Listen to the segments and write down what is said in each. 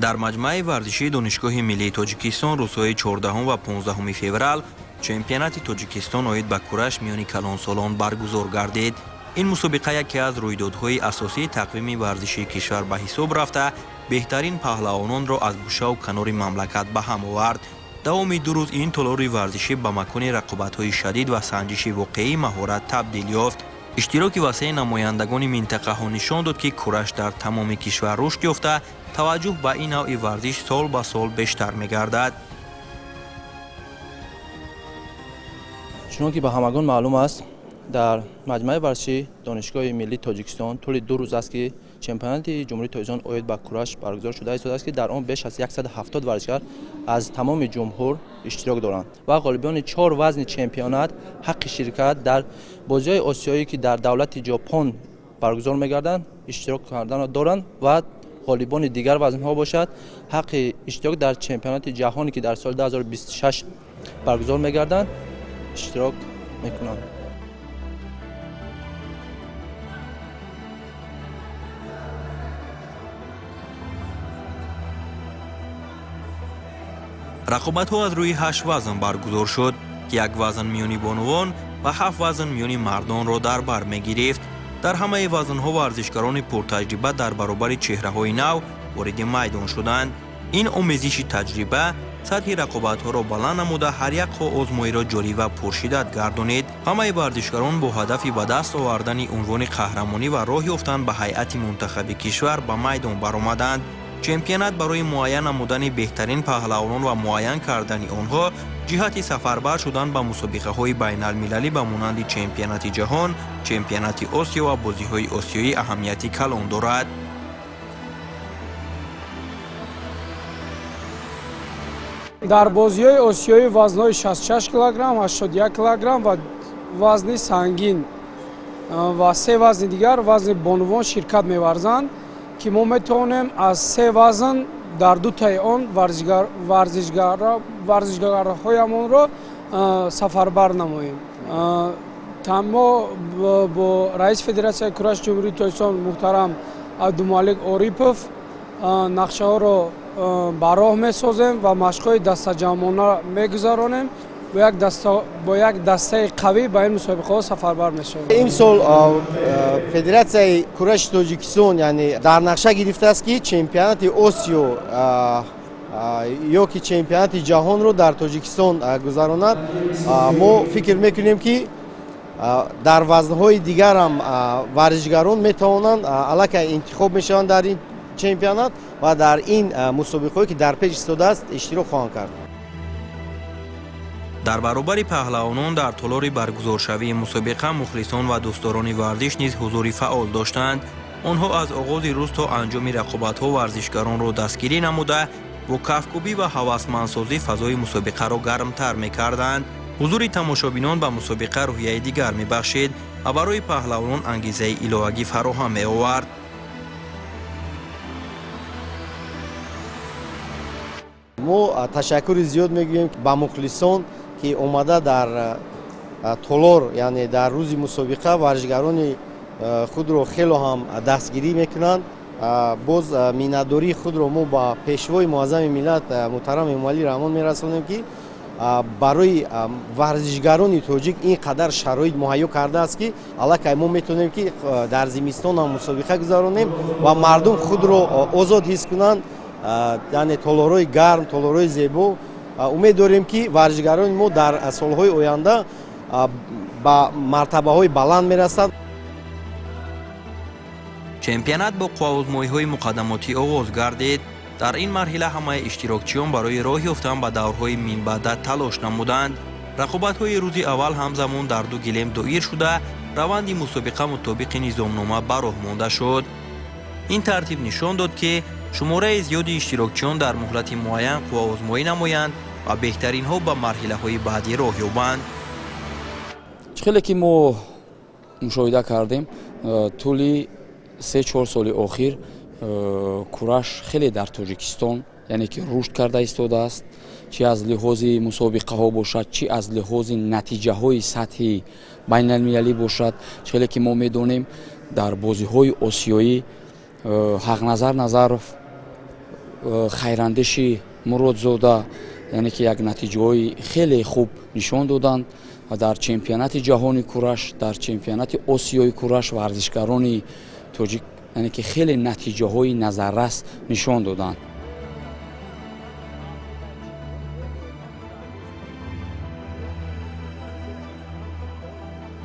дар маҷмаи варзишии донишгоҳи миллии тоҷикистон рӯзҳои 14 ва 15 феврал чемпионати тоҷикистон оид ба кураш миёни калонсолон баргузор гардид. ин мусобиқа яке аз рӯйдодҳои асосии тақвими варзишии кишвар ба ҳисоб рафта беҳтарин паҳлавононро аз гӯшаву канори мамлакат ба ҳам овард. давоми 2 рӯз ин толори варзишӣ ба макони рақобатҳои шадид ва санҷиши воқеии маҳорат табдил ёфт. иштироки васеъ намояндагони минтақаҳо нишон дод ки кураш дар тамоми кишвар рушд ёфта таваҷҷӯҳ ба ин навъи варзиш сол ба сол бештар мегардад. чунон ки ба ҳамагон маълум аст, дар маҷмаи варзишии донишгоҳи миллии тоҷикистон тӯли 2 рӯз аст ки чемпионати ҷумҳурии тоҷикистон оид ба кураш баргузор шуда истодааст ки дар он беш аз 170 варзишгар аз тамоми ҷумҳур иштирок доранд ва ғолибони 4 вазни чемпионат ҳаққи ширкат дар бозиҳои осиёӣ ки дар давлати ҷопон баргузор мегарданд иштирок кардан доранд ва ғолибони дигар вазнҳо бошад ҳаққи иштирок дар чемпионати ҷаҳоне ки дар соли 2026 баргузор мегарданд иштирок мекунанд. рақобатҳо аз рӯи 8 вазн баргузор шуд ки 1 вазн миёни бонувон ва 7 вазн миёни мардонро дар бар мегирифт. дар ҳамаи вазнҳо варзишгарони пуртаҷриба дар баробари чеҳраҳои нав вориди майдон шуданд. ин омезиши таҷриба сатҳи рақобатҳоро баланд намуда ҳар як озмоиро ҷолиб ва пуршиддат гардонид. ҳамаи варзишгарон бо ҳадафи ба даст овардани унвони қаҳрамонӣ ва роҳ ёфтан ба ҳайати мунтахаби кишвар ба майдон баромаданд. чемпионат барои муайян намудани беҳтарин паҳлавонон ва муайян кардани онҳо ҷиҳати сафарбар шудан ба мусобиқаҳои байналмилалӣ ба монанди чемпионати ҷаҳон, чемпионати осиё ва бозиҳои осиёӣ аҳамияти калон дорад. дар бозиҳои осиёӣ вазнҳои 66 килограмм, 81 килограмм ва вазни сангин ва 3 вазни дигар вазни бонувон ширкат меварзанд ки мо метавонем аз 3 вазн дар дутаи он варзишгароҳоямонро сафарбар намоем. мо бо раиси федератсияи кураши ҷумҳурии тоҷикистон муҳтарам абдумалик орипов нақшаҳоро ба роҳ месозем ва машқҳои дастаҷамъона мегузаронем. бо як дастаи қавӣ ба ин мусобиқаҳо сафарбар мешавем. имсол федератсияи кураши тоҷикистон яъне дар нақша гирифтааст ки чемпионати осиё ё ки чемпионати ҷаҳонро дар тоҷикистон гузаронад. мо фикр мекунем ки дар вазнҳои дигар ҳам варзишгарон метавонанд аллакай интихоб мешаванд дар ин чемпионат ва дар ин мусобиқаҳое ки дар пеш истодааст иштирок хоҳанд кард. дар баробари паҳлавонон дар толори баргузоршавии мусобиқа мухлисон ва дӯстдорони варзиш низ ҳузури фаъол доштанд. онҳо аз оғози рӯз то анҷоми рақобатҳо варзишгаронро дастгирӣ намуда бо кафкӯбӣ ва ҳавасмандсозӣ фазои мусобиқаро гармтар мекарданд. ҳузури тамошобинон ба мусобиқа рӯҳияи дигар мебахшид ва барои паҳлавонон ангезаи иловагӣ фароҳам меовард. мо ташаккури зиёд мегӯем ба мухлисон ки омада дар толор яъне дар рӯзи мусобиқа варзишгарони худро хело ҳам дастгирӣ мекунанд. боз миннатдории худро мо ба пешвои муаззами миллат муҳтарам эмомалӣ раҳмон мерасонем ки барои варзишгарони тоҷик ин қадар шароит муҳайё кардааст ки аллакай мо метавонем ки дар зимистон ҳам мусобиқа гузаронем ва мардум худро озод ҳис кунанд. яъне толорҳои гарм, толорҳои зебо. умед дорем ки варзишгарони мо дар солҳои оянда ба мартабаҳои баланд мерасанд. чемпионат бо қувваозмоиҳои муқаддамотӣ оғоз гардид. дар ин марҳила ҳамаи иштирокчиён барои роҳ ёфтан ба даврҳои минбаъда талош намуданд. рақобатҳои рӯзи аввал ҳамзамон дар 2 гилем доир шуда раванди мусобиқа мутобиқи низомнома ба роҳ монда шуд. ин тартиб нишон дод ки шумораи зиёди иштирокчиён дар муҳлати муайян қувваозмоӣ намоянд ва беҳтаринҳо ба марҳилаҳои баъдӣ роҳ ёбанд. хеле ки мо мушоҳида кардем тӯли 3-4 соли охир кураш хеле дар тоҷикистон яъне ки рушд карда истодааст, чӣ аз лиҳози мусобиқаҳо бошад, чӣ аз лиҳози натиҷаҳои сатҳи байналмилалӣ бошад. хеле ки мо медонем дар бозиҳои осиёӣ ҳақназар Назаров хайрандеши муродзода яъне ки як натиҷаҳои хеле хуб нишон доданд дар чемпионати ҷаҳони кураш, дар чемпионати осиёи кураш варзишгарони тоҷик яъне ки хеле натиҷаҳои назаррас нишон доданд.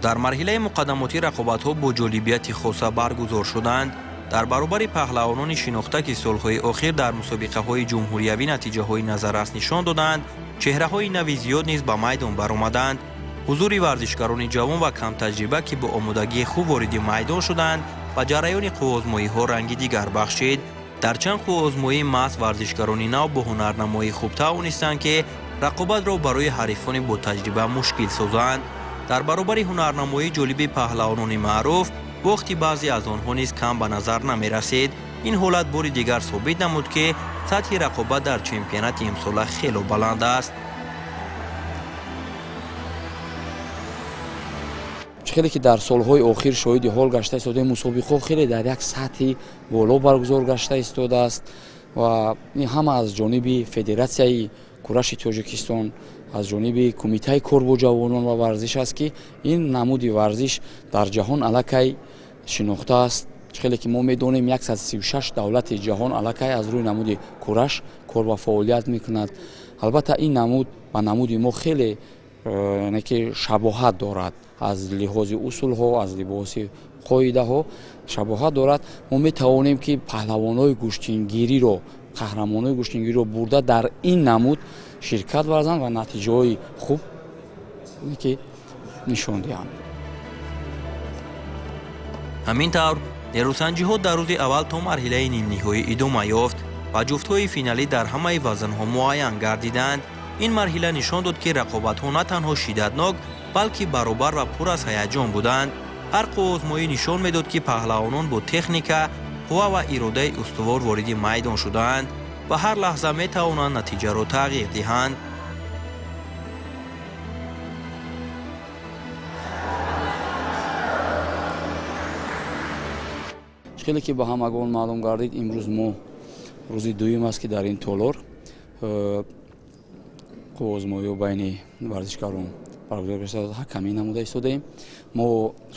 дар марҳилаи муқаддамотӣ рақобатҳо бо ҷолибияти хоса баргузор шуданд. дар баробари паҳлавонони шинохта ки солҳои охир дар мусобиқаҳои ҷумҳуриявӣ натиҷаҳои назаррас нишон доданд, чеҳраҳои нави зиёд низ ба майдон баромаданд. ҳузури варзишгарони ҷавон ва камтаҷриба ки бо омодагии хуб вориди майдон шуданд, ба ҷараёни қуввозмоиҳо ранги дигар бахшид. дар чанд қуввозмоӣ маҳз варзишгарони нав бо ҳунарнамоӣ хуб тавонистанд ки рақобатро барои ҳарифони ботаҷриба мушкил созанд. дар баробари ҳунарнамоии ҷолиби паҳлавонони маъруф, бохти баъзе аз онҳо низ кам ба назар намерасид. ин ҳолат бори дигар собит намуд ки сатҳи рақобат дар чемпионати имсола хело баланд аст. хеле ки дар солҳои охир шоҳиди ҳол гашта истодаем, мусобиқаҳо хеле дар як сатҳи боло баргузор гашта истодааст ва ин ҳама аз ҷониби федератсияи кураши Тоҷикистон, аз ҷониби кумитаи кор бо ҷавонон ва варзиш аст ки ин намуди варзиш дар ҷаҳон аллакай шинохта аст. хеле ки мо медонем 136 давлати ҷаҳон аллакай аз рӯи намуди кураш кор ва фаъолият мекунад. албатта ин намуд ба намуди мо хеле яъне ки шабоҳат дорад, аз лиҳози усулҳо, аз либоси қоидаҳо шабоҳат дорад. мо метавонем ки паҳлавонои гӯштингириро, қаҳрамонои гӯштингириро бурда дар ин намуд ширкат варзанд ва натиҷаҳои хуб ки нишон диҳанд. ҳамин тавр нерӯсанҷиҳо дар рӯзи аввал то марҳилаи нимниҳоӣ идома ёфт ва ҷуфтҳои финалӣ дар ҳамаи вазнҳо муайян гардиданд. ин марҳила нишон дод ки рақобатҳо на танҳо шиддатнок, балки баробар ва пур аз ҳаяҷон буданд. ҳар қуввозмоӣ нишон медод ки паҳлавонон бо техника, қувва ва иродаи устувор вориди майдон шудаанд ва ҳар лаҳза метавонанд натиҷаро тағйир диҳанд. хеле ки ба ҳамагон маълум гардид, имрӯз мо рӯзи дуюм аст ки дар ин толор қуввозмоиҳо байни варзишгарон баргузор гашта ҳакамӣ намуда истодаем. мо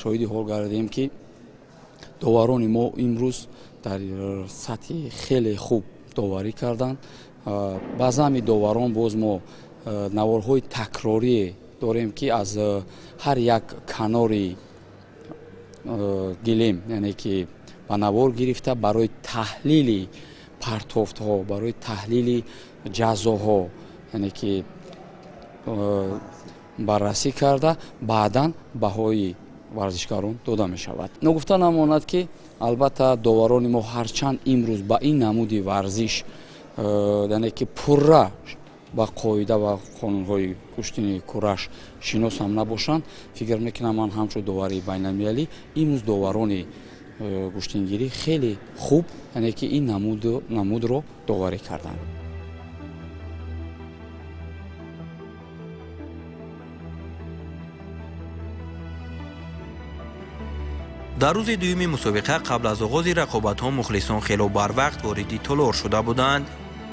шоҳиди ҳол гардидем ки доварони мо имрӯз дар сатҳи хеле хуб доварӣ карданд. баъз ҳами доварон боз мо наворҳои такрорие дорем ки аз ҳар як канори гилем, яъне ки ба навор гирифта барои таҳлили партофтҳо, барои таҳлили ҷазоҳо, яъне ки баррасӣ карда баъдан баҳои варзишгарон дода мешавад. ногуфта намонад ки албатта доварони мо ҳарчанд имрӯз ба ин намуди варзиш яъне ки пурра ба қоида ва қонунҳои куштини кураш шинос ҳам набошанд, фикр мекунам ман ҳамчун довари байналмилалӣ имрӯз доварони гӯштингирӣ хеле хуб, яъне ки ин намудро доварӣ карданд. дар рӯзи дуюми мусобиқа қабл аз оғози рақобатҳо мухлисон хело барвақт вориди толор шуда буданд.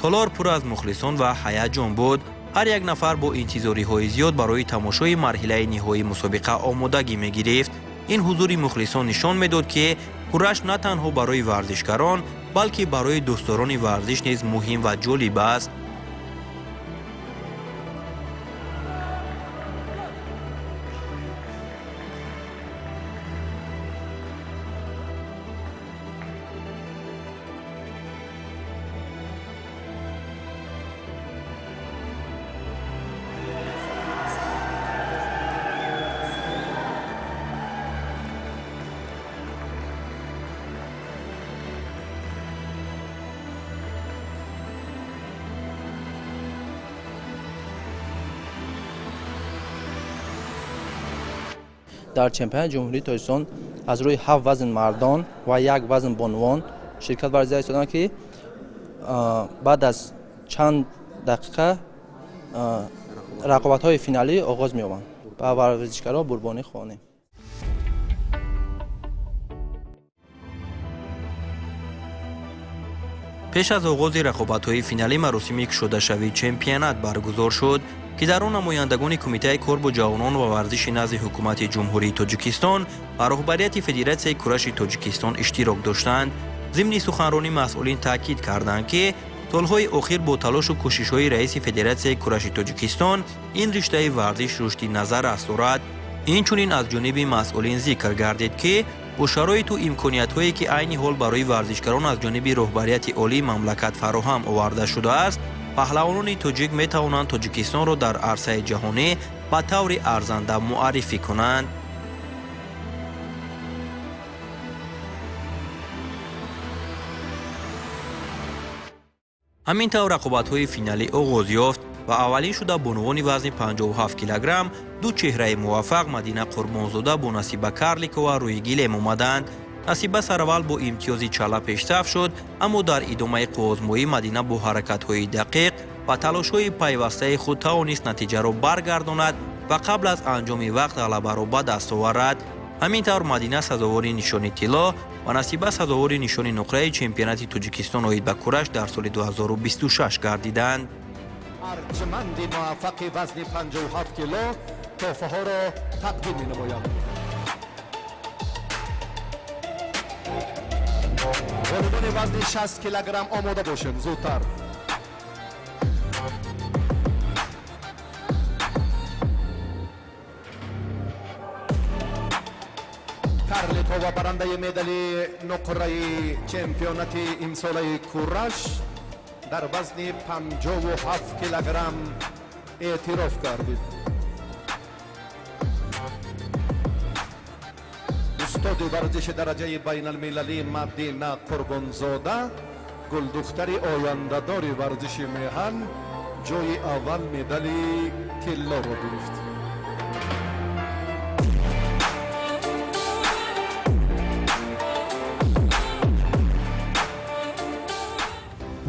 толор пур аз мухлисон ва ҳаяҷон буд. ҳар як нафар бо интизориҳои зиёд барои тамошои марҳилаи ниҳоии мусобиқа омодагӣ мегирифт. ин ҳузури мухлисон нишон медод ки кураш на танҳо барои варзишгарон, балки барои дӯстдорони варзиш низ муҳим ва ҷолиб аст. дар чемпионати ҷумҳурии Тоҷикистон аз рӯи 7 вазн мардон ва 1 вазн бонувон ширкат варзида истоданд ки баъд аз чанд дақиқа рақобатҳои финалӣ оғоз меёбанд. ба варзишгаро бурбонӣ хоҳонем. пеш аз оғози рақобатҳои финалӣ маросими кушодашавии чемпионат баргузор шуд ки дар он намояндагони кумитаи кор бо ҷавонон ва варзиши назди ҳукумати ҷумҳурии тоҷикистон ва роҳбарияти федератсияи кураши тоҷикистон иштирок доштанд. зимни суханронӣ масъулин таъкид карданд ки солҳои охир бо талошу кӯшишҳои раиси федератсияи кураши тоҷикистон ин риштаи варзиш рушди назаррас дорад. инчунин аз ҷониби масъулин зикр гардид ки бо шароиту имкониятҳое ки айни ҳол барои варзишгарон аз ҷониби роҳбарияти олии мамлакат фароҳам оварда шудааст, паҳлавонони тоҷик метавонанд тоҷикистонро дар арсаи ҷаҳонӣ ба таври арзанда муаррифӣ конанд. ҳамин тавр рақобатҳои финалӣ оғоз ёфт ва аввалин шуда бонувони вазни 57 килограмм ду чеҳраи муваффақ Мадина Қурбонзода бо Насиба Карликова рӯи гилем омаданд. Насиба сараввал бо имтиёзи чала пешсаф шуд, аммо дар идомаи қувозмоӣ Мадина бо ҳаракатҳои дақиқ ва талошҳои пайвастаи худ тавонист натиҷаро баргардонад ва қабл аз анҷоми вақт ғалабаро ба даст оварад. ҳамин тавр Мадина сазовори нишони тилло ва Насиба сазовори нишони нуқраи чемпионати Тоҷикистон оид ба кураш дар соли 2026 гардиданд. арҷманди муваффақи вазни 57 кило тӯҳфаҳоро тақдим менамоям. ғолибони вазни 60 килограмм омода бошед зудтар. Карликова барандаи медали нуқраи чемпионати имсолаи кураш дар вазни 57 килограмм эътироф гардид. устоди варзиши дараҷаи байналмилалӣ Мадина Қурбонзода, гулдухтари ояндадори варзиши меҳан, ҷои аввал медали тиллоро гирифт.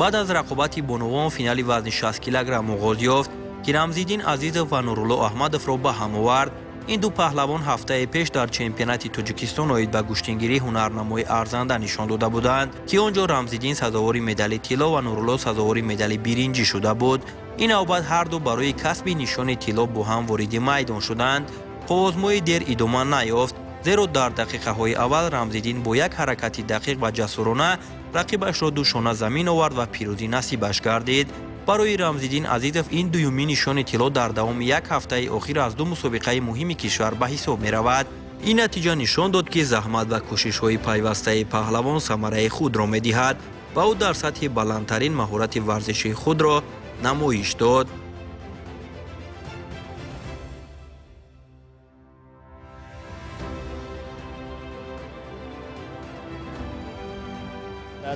баъд аз рақобати бонувон финали вазни 60 килограмм оғоз ёфт ки Рамзиддин Азизов ва Нурулло Аҳмадовро ба ҳам овард. ин ду паҳлавон ҳафтаи пеш дар чемпионати Тоҷикистон оид ба куштингирии ҳунарнамои арзанда нишон дода буданд ки он ҷо Рамзиддин сазовори медали тилло ва Нурулло сазовори медали биринҷӣ шуда буд. ин навбат ҳар ду барои касби нишони тилло бо ҳам вориди майдон шуданд. қувозмои дер идома наёфт, зеро дар дақиқаҳои аввал Рамзиддин бо як ҳаракати дақиқ ва ҷасурона рақибашро душона замин овард ва пирӯзӣ насибаш гардид. барои Рамзиддин Азизов ин дуюмин нишони тилло дар давоми як ҳафтаи охир аз ду мусобиқаи муҳими кишвар ба ҳисоб меравад. ин натиҷа нишон дод ки заҳмат ва кӯшишҳои пайвастаи паҳлавон самараи худро медиҳад ва ӯ дар сатҳи баландтарин маҳорати варзишии худро намоиш дод.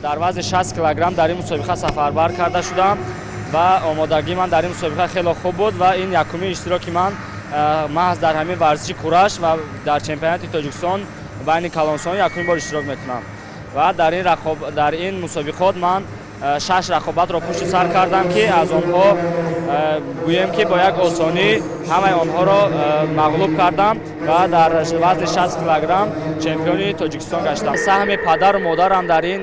дар вазни 60 килограмм дар ин мусобиқа сафарбар карда шудам ва омодагии ман дар ин мусобиқа хеле хуб буд ва ин якумин иштироки ман маҳз дар ҳамин варзиши кураш ва дар чемпионати Тоҷикистон байни калонсонӣ якумин бор иштирок метунам ва дар ин мусобиқот ман 6 рақобатро пушти сар кардам ки аз онҳо гӯем ки бо як осонӣ ҳамаи онҳоро мағлуб кардам ва дар вазни 60 килограмм чемпиони Тоҷикистон гаштам. саҳми падару модарам дар ин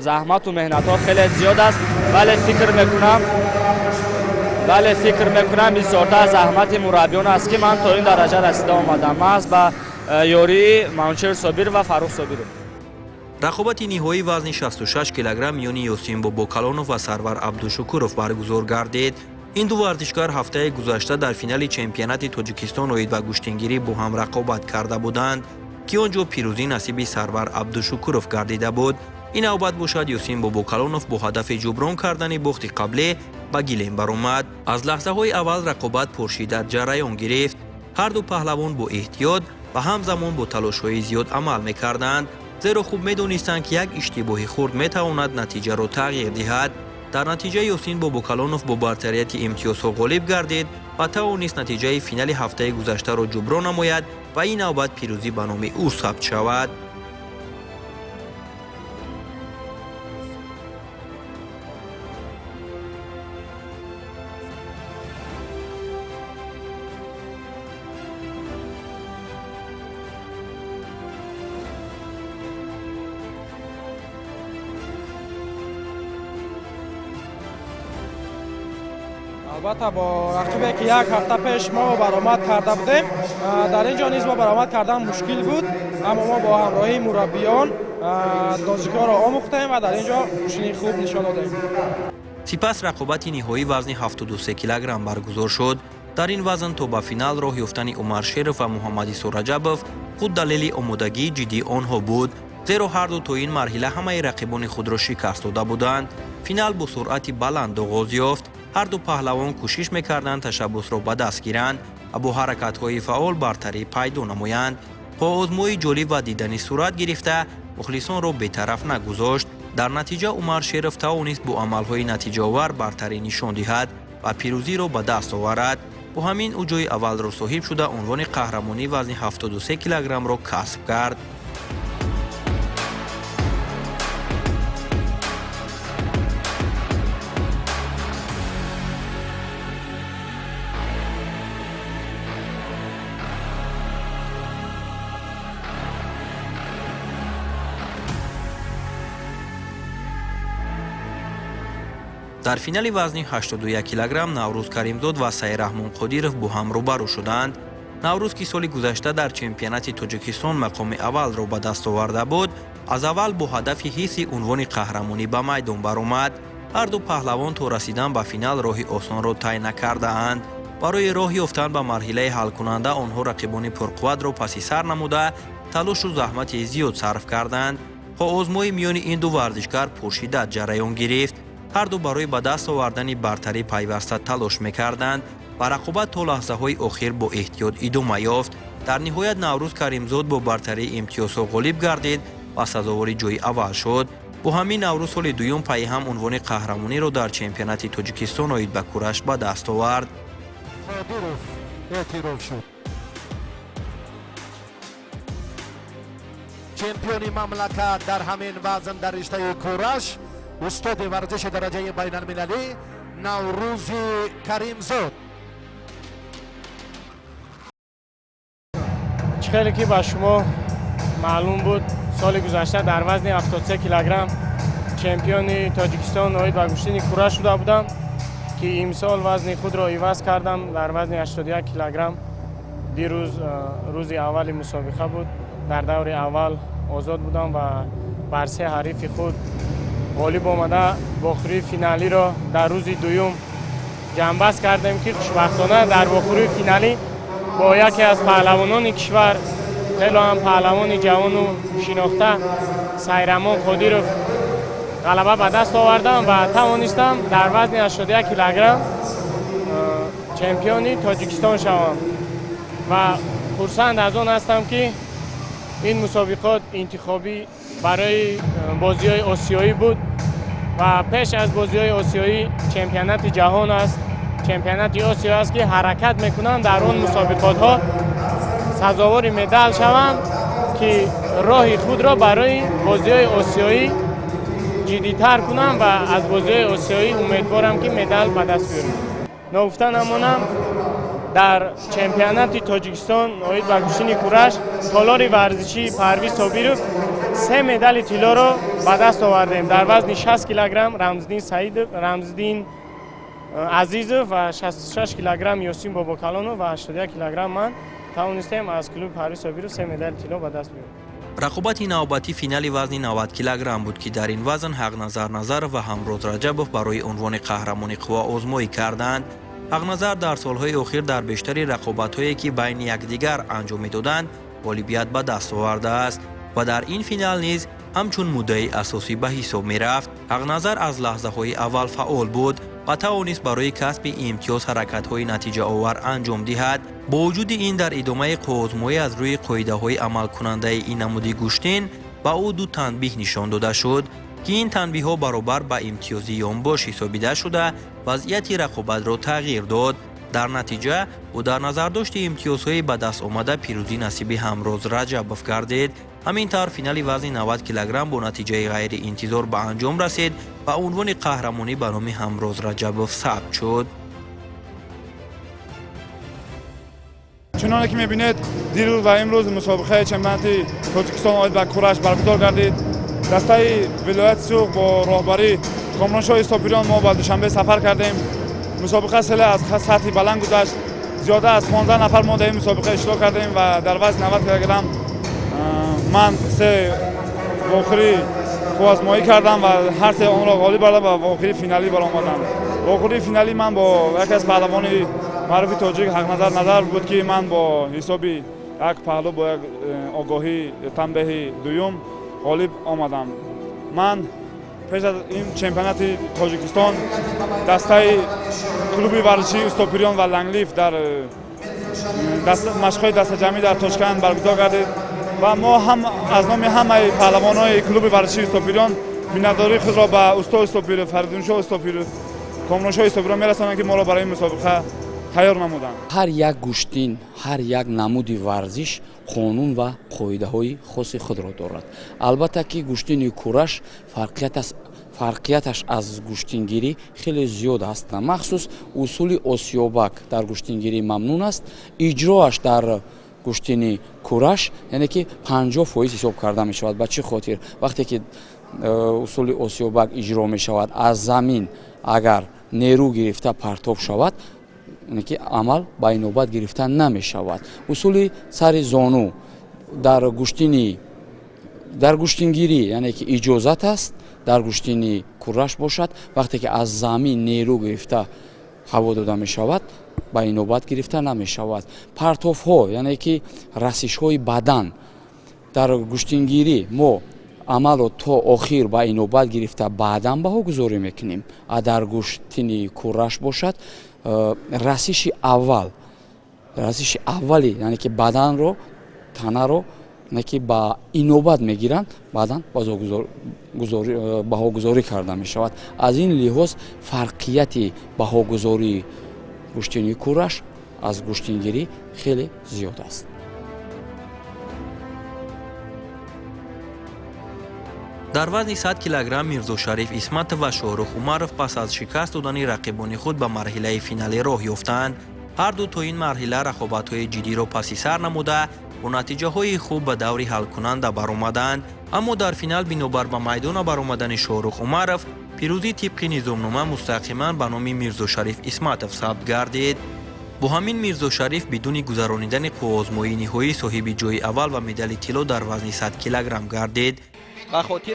заҳмату меҳнатҳо хеле зиёд аст, вале фикр мекунам бисёртар заҳмати мураббиён аст ки ман то ин дараҷа расида омадам, маҳз ба ёрии Манучер Собир ва Фаррух Собиров. рақобати ниҳоии вазни 66 килограмм миёни Ёсин Бобокалонов ва Сарвар Абдушукуров баргузор гардид. ин ду варзишгар ҳафтаи гузашта дар финали чемпионати Тоҷикистон оид ба куштингирӣ бо ҳам рақобат карда буданд ки он ҷо пирӯзӣ насиби Сарвар Абдушукуров гардида буд. ин навбат бошад Ёсин Бобокалонов бо ҳадафи ҷуброн кардани бохти қаблӣ ба гилем баромад. аз лаҳзаҳои аввал рақобат пуршиддат ҷараён гирифт. ҳар ду паҳлавон бо эҳтиёт ва ҳамзамон бо талошҳои зиёд амал мекарданд, зеро хуб медонистанд ки як иштибоҳи хурд метавонад натиҷаро тағйир диҳад. дар натиҷа Ёсин Бобокалонов бо бартарияти имтиёзҳо ғолиб гардид ва тавонист натиҷаи финали ҳафтаи гузаштаро ҷуброн намояд ва ин навбат пирӯзӣ ба номи ӯ сабт шавад. البته با رقیبی که یک هفته پیش ما برآمد کرده بودیم در اینجا نیز ما برآمد کردن مشکل بود، اما ما با همراهی مربیان بازیکن را آموختیم و در اینجا روشنی خوب نشان دادیم. سپس رقابت نهایی وزن 73 کیلوگرم برگزار شد. در این وزن تا به فینال راه یافتن عمر شریف و محمد ایسا رجبوف خود دلیل آمادگی جدی آنها بود، زیرا هر دو تا این مرحله همه رقیبان خود را شکست داده بودند. فینال با سرعت بلند آغاز یافت. هر دو پهلوان کوشش میکردند تشبث را به دست گیرند و با حرکت‌های فعال برتری پیدا نمایند. با آزمایی جالب و دیدنی صورت گرفته مخلصان را بی‌طرف نگذاشت. در نتیجه عمر شریف توانست با عملهای نتیجه آور برتری نشان دهد و پیروزی را به دست آورد. با همین او جای اول را صاحب شده عنوان قهرمانی وزن 73 کیلوگرم را کسب کرد. در فینال وزن 81 کیلوگرم نوروز کریمزاد و سعید رحمان قادیرов با هم روبرو شدند. نوروز که سال گذشته در چمپیونات تاجیکستان مقام اول را به دست آورده بود، از اول با هدف حیث عنوان قهرمانی به میدان برآمد. هر دو پهلوان تا رسیدن به فینال راه آسان را طی نکرده‌اند. برای راه یافتن به مرحله حل کننده آنها رقیبان پرقوت را پس سر نموده تلاش و زحمت زیاد صرف کردند. با آزمایی میان این دو ورزشکار پرشده جریان گرفت. هر دو برای به دست آوردن برتری پیوسته تلاش میکردند و رقابت تا لحظه های آخر با احتیاط ادامه یافت. در نهایت نوروز کریمزاد با برتری امتیازها غالب گردید و سزاوار جای اول شد. با همین نوروز سال دوم پی هم عنوان قهرمانی را در چمپیونات تاجیکستان آید به کورش به دست آورد. چمپیونی مملکت در همین وزن در رشته کورش استاد ورزش درجه بین المللی نوروز کریمزاد. خیلی که با شما معلوم بود سال گذشته در وزن 73 کیلوگرم چمپیون تاجیکستان آید به کشتن کورش شده بودم که امسال وزن خود را عوض کردم در وزن 81 کیلوگرم. دیروز روز اول مسابقه بود. در دور اول آزاد بودم و بر سه حریف خود غالب آمده باخوری فینالی را در روز دوم جنبست کردیم که خوشبختانه در باخوری فینالی با یکی از پهلوانان کشور خیلی هم پهلوان جوان و شناخته سعید رحمان قادیرov غلبه به دست آوردم و توانستم در وزن 81 کیلوگرم چمپیون تاجیکستان شوم و خرسند از آن هستم که این مسابقات انتخابی برای بازی‌های آسیایی بود و پیش از بازی‌های آسیایی چمپیونات جهان است. چمپیونات آسیا است که حرکت میکنند در آن مسابقات‌ها سزاوار مدال شوند که راه خود را برای بازی‌های آسیایی جدی‌تر کنم و از بازی‌های آسیایی امیدوارم که مدال به دست بیارم. نگفته نمانم در چمپیونات تاجیکستان آید به کشتن کورش تالار ورزشی پرویز صابرov 3 مدال طلا را به دست آوردیم. در وزن 60 کیلوگرم رمزدین عزیزov و 66 کیلوگرم یاسین باباکلانov و 81 کیلوگرم من توانستیم از کلوب پرویز صابرov 3 مدال طلا به دست بیاریم. رقابت نوبتی فینال وزن 90 کیلوگرم بود که در این وزن حقنظر نظر و همروز رجبوف برای عنوان قهرمانی قوا آزمایی کردند. حقنظر در سالهای اخیر در بیشتری رقابت‌هایی که بین یکدیگر انجام می‌دادند غالبیت به دست آورده است و در این فینال نیز همچون مدعی اساسی به حساب می‌رفت. حقنظر از لحظه‌های اول فعال بود و توانست برای کسب امتیاز حرکت‌های نتیجه آور انجام دهد. با وجود این در ادامه آزمایی از روی قاعده‌های عمل کننده این نمودی گوشتین با او دو تنبیه نشان داده شد که این تنبیه‌ها برابر به امتیازی یانباش حسابیده شده وضعیت رقابت را تغییر داد. در نتیجه او در نظر داشت امتیازهای به دست آمده پیروزی نصیب همروز رجبوف گردید. همینطور فینال وزن 90 کیلوگرم با نتیجه غیر انتظار به انجام رسید و عنوان قهرمانی به نام همروز رجبوف ثبت شد. چنانکه می‌بینید دیروز و امروز مسابقه چمپیونات تاجیکستان آید به کورش برگزار گردید. دسته ولایت سوق با راهبری کامرانشاه ایساپوریان ما به دوشنبه سفر کردیم مسابقه سله از سطح بلند گذشت. زیاده از 15 نفر ما در این مسابقه اشتراک کردیم و در وزن 90 کیلوگرم من 3 واخری خوازمایی کردم و هر 3 آن را غالب بردم و واخری فینالی برآمدم. واخری فینالی من با یکی از پهلوان معروف تاجیک حق نظر بود که من با حساب یک پهلو با یک آگاهی تنبیه دوم غالب آمدم. من پیش از این چمپیونات تاجیکستان دسته کلوب ورزشی استوپریون و لنگلیف در مشق‌های دسته جمعی در تاشکند برگزار گردید و ما هم از نام همه پهلوان‌های کلوب ورزشی استوپریون میnnتداری خود را به استاد استوپری فریدون شاه استوپری کامران شاه استوپری می‌رسانند که ما را برای این مسابقه تیار نمودند. هر یک گوشتین، هر یک نمودی ورزش قانون و قاعده‌های خاص خود را دارد. البته که گوشتین کورش فرقیتش از گوشتینگیری خیلی زیاد است. مخصوص اصول آسیابک در گوشتینگیری ممنون است. اجراش در گوشتین کورش یعنی که 50% حساب کرده می شود. به چه خاطر؟ وقتی که اصول آسیابک اجرا می شود از زمین اگر نیرو گرفته پرتاب شود یعنی که عمل به نوبت گرفتن نمی شود. اصول سر زانو در گوشتینگیری یعنی که اجازت است در گوشتین کورش باشد. وقتی که از زمین نیرو گرفته هوا داده می شود به نوبت گرفته نمی شود. پرتوف ها یعنی که رسش های بدن در گوشتینگیری ما عمل تا آخر به نوبت گرفته بعدا به ها گذاری میکنیم. در گوشتین کورش باشد رسش اولی یعنی که بدن رو تنه رو که با اینوبت میگیرند بعدا بهاگذاری کرده می شود. از این لحاظ فرقیت بهاگذاری گوشتین کورش از گوشتینگیری خیلی زیاد است. در وزن 100 کیلوگرم میرزا شریف اسمت و شاهرخ عمرов پس از شکست دادن رقیبان خود به مرحله فینالی راه یافتند. هر دو تا این مرحله رقابت‌های جدی را پس سر نموده با نتیجه های خوب به دور حل کننده برآمدند. اما در فینال بنابر به میدان برآمدن شاهرخ عمرов پیروزی طبق نظامنامه مستقیما به نام میرزا شریف اسمتov ثبت گردید. با همین میرزا شریف بدون گذراندن قوآزمایی نهایی صاحب جای اول و مدال طلا در وزن 100 کیلوگرم گردید. به خاطر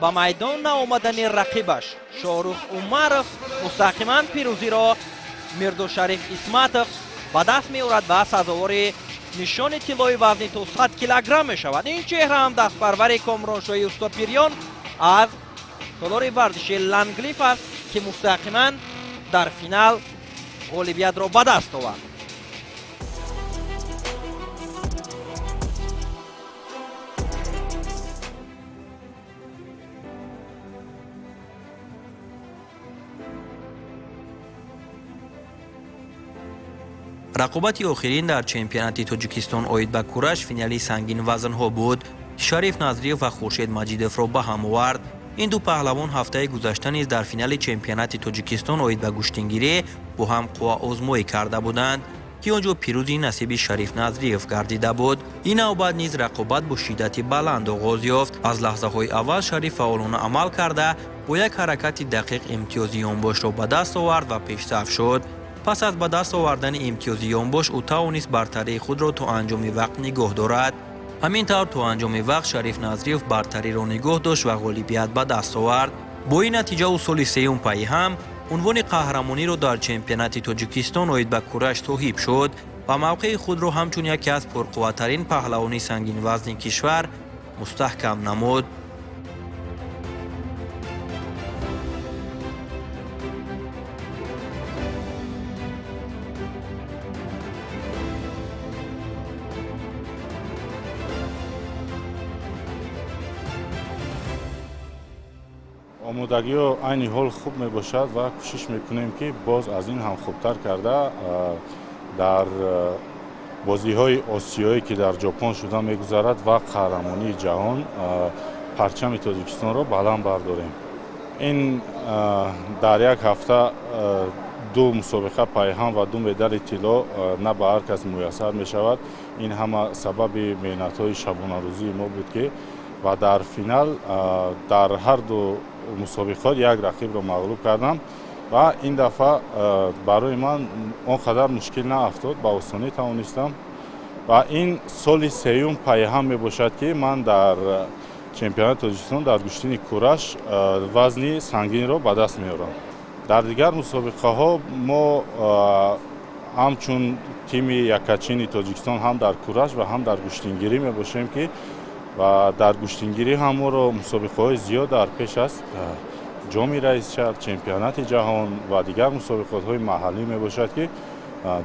به میدان نآمدن رقیبش شاهرخ عمرov مستقیما پیروزی را میرزا شریف اسمتov به دست می‌آورد و سزاوار نشان طلای وزن تا 100 کیلوگرم می شود. این چهره هم دست پرور کامران شاه استوپریون از تالار ورزشی لنگلیف است که مستقیما در فینال غالبیت را به دست آورد. رقابت آخرین در چمپیونات تاجیکستان اوید به کورش فینالی سنگین وزن‌ها بود. شریف نظریف و خورشید مجیدوف را به هم آورد. این دو پهلوان هفته گذشته نیز در فینال چمپیونات تاجیکستان اوید به گوشتینگیری با هم قوا آزمایی کرده بودند که آنجا پیروزی نصیب شریف نظریف گردیده بود. این نوبت نیز رقابت با شدت بلند آغاز یافت. از لحظه‌های اول شریف فعالانه عمل کرده با یک حرکت دقیق امتیاز یانباش را به دست آورد و پیشرفت شد. پس از به دست آوردن امتیاز یانباش او توانست برتری خود را تا انجام وقت نگاه دارد. همینطور تا انجام وقت شریف نظریف برتری را نگاه داشت و غالبیت به دست آورد. با این نتیجه او سال سوم پی هم عنوان قهرمانی را در چمپیونات تاجیکستان اوید به کورش صاحب شد و موقع خود را همچون یکی از پرقوترین پهلوانی سنگین وزن کشور مستحکم نمود. آمادگی ها عین حال خوب می باشد و کوشش میکنیم که باز از این هم خوبتر کرده در بازی های آسیایی که در ژاپن شده میگذرد و قهرمانی جهان پرچم تاجیکستان را بلند برداریم. این در یک هفته دو مسابقه پیهم و دو مدال طلا نه به هر کس میسر می شود. این همه سبب محنت های شبانه روزی ما بود که و در فینال در هر دو مسابقات یک رقیب را مغلوب کردم و این دفعه برای من اونقدر مشکل نیفتاد، با آسانی توانستم و این سال سوم پای هم می باشد که من در چمپیونات تاجیکستان در گشتین کورش وزن سنگین را به دست میارم. در دیگر مسابقه ها ما همچون تیم یکاچین تاجیکستان هم در کورش و هم در گشتینگیری می باشیم که و در گشتینگیری هم ما را مسابقه های زیاد در پیش است. جام رئیس شهر، چمپیونات جهان و دیگر مسابقات های محلی می باشد که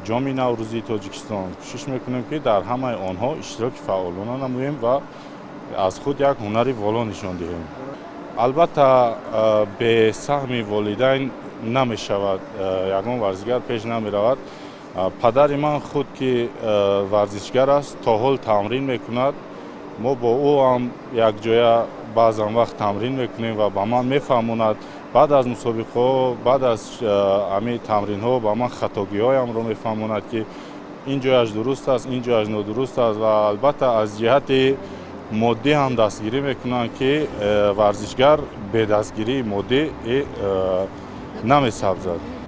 جام نوروزی تاجیکستان کوشش میکنیم که در همه آنها اشتراک فعالانه نماییم و از خود یک هنری والا نشان دهیم. البته به سهم والدین نمی شود، یگان ورزشگر پیش نمی رود. پدر من خود که ورزشگر است تا حال تمرین میکند. ما با او هم یک جای بعضا وقت تمرین میکنیم و با من میفهموند. بعد از مسابقه ها، بعد از همین تمرین ها با من خطاگی هایم را میفهموند که این جایش درست است، این جایش نادرست است و البته از جهت مادی هم دستگیری میکنند که ورزشگر به دستگیری مادی نمی‌سبزد.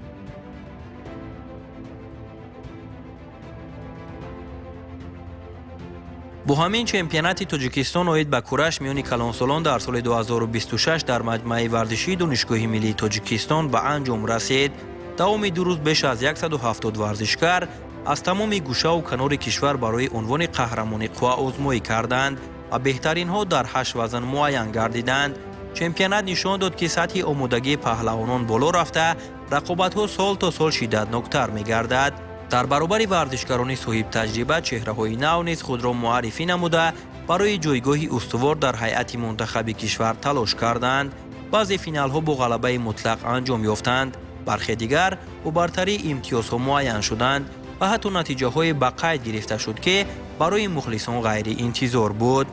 با همین چمپیونات تاجیکستان اوید به کورش میانی کلانسالان در سال 2026 در مجمع ورزشی دانشگاه ملی تاجیکستان به انجام رسید. دوام دو روز بیش از 170 ورزشکار از تمام گوشه و کنار کشور برای عنوان قهرمان قوا آزمایی کردند و بهترین ها در 8 وزن معین گردیدند. چمپیونات نشان داد که سطح آمادگی پهلوانان بالا رفته، رقابت ها سال تا سال شدتناکتر می گردد. در برابر ورزشکاران صاحب تجربه چهره‌های نو نیز خود را معرفی نموده برای جایگاهی استوار در هیئت منتخب کشور تلاش کردند. بعضی فینال ها با غلبه مطلق انجام یافتند، برخی دیگر با برتری امتیازها معین شدند و حتی نتیجه های به قید گرفته شد که برای مخلصان غیر انتظار بود.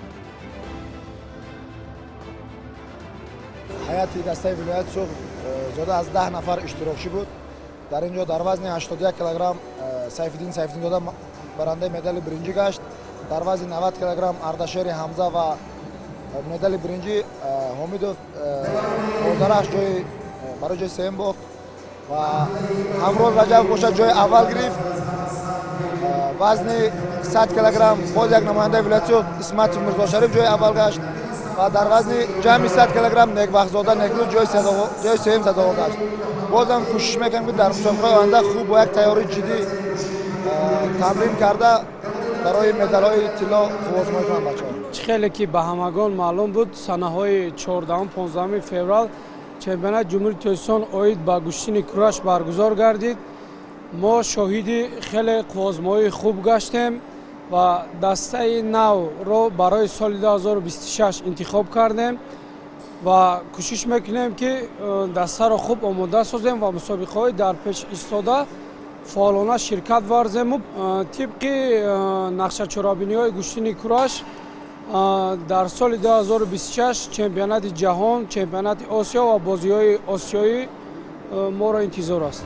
هیئت دسته ولایت صبح زیاده از 10 نفر اشتراکی بود. در اینجا در وزن 81 کیلوگرم سیفالدین زاده برنده مدال برنجی گشت. در وزن 90 کیلوگرم اردشیر حمزه و مدال برنجی حمیدوف اوزارش جای برای جای سوم باخت و همروز رجب گوشه جای اول گرفت. وزن 100 کیلوگرم باز یک نماینده ولایت اسمت مرزا شریف جای اول گشت و در وزن جمعی 100 کیلوگرم نگبخزاده نگروز جای سوم سزاوار گشت. بازم کوشش میکنم که در مسابقه آینده خوب با یک تیاری جدی تمرین کرده برای مدال‌های طلا آزمایی کنم بچه‌ها. خیلی که به همگان معلوم بود سنه‌های 14 و 15 فوریه چمپیونات جمهوری تاجیکستان اوید به گشتین کورش برگزار گردید. ما شاهد خیلی آزمایی خوب گشتیم و دسته نو رو برای سال 2026 انتخاب کردیم و کوشش میکنیم که دسته رو خوب آماده سازیم و مسابقه های در پیش ایستاده فعالانه شرکت ورزیم. طبق نقشه چرابینی های گشتین کورش در سال 2026 چمپیونات جهان، چمپیونات آسیا و بازی های آسیایی ما را انتظار است.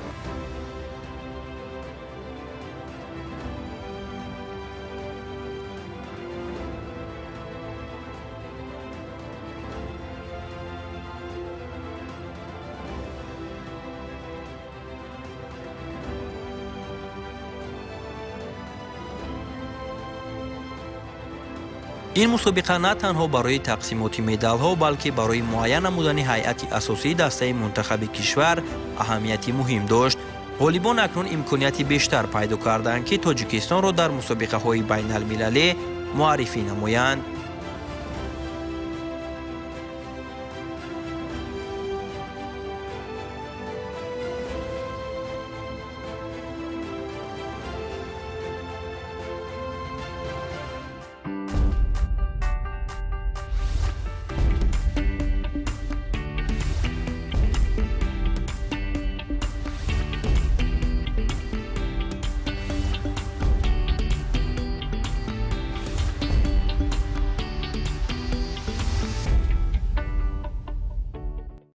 این مسابقه نه تنها برای تقسیمات مدال ها بلکه برای معین نمودن هیئت اساسی دسته منتخب کشور اهمیتی مهم داشت. غالبان اکنون امکانیت بیشتر پیدا کردند که تاجیکستان را در مسابقه های بین المللی معرفی نمایند.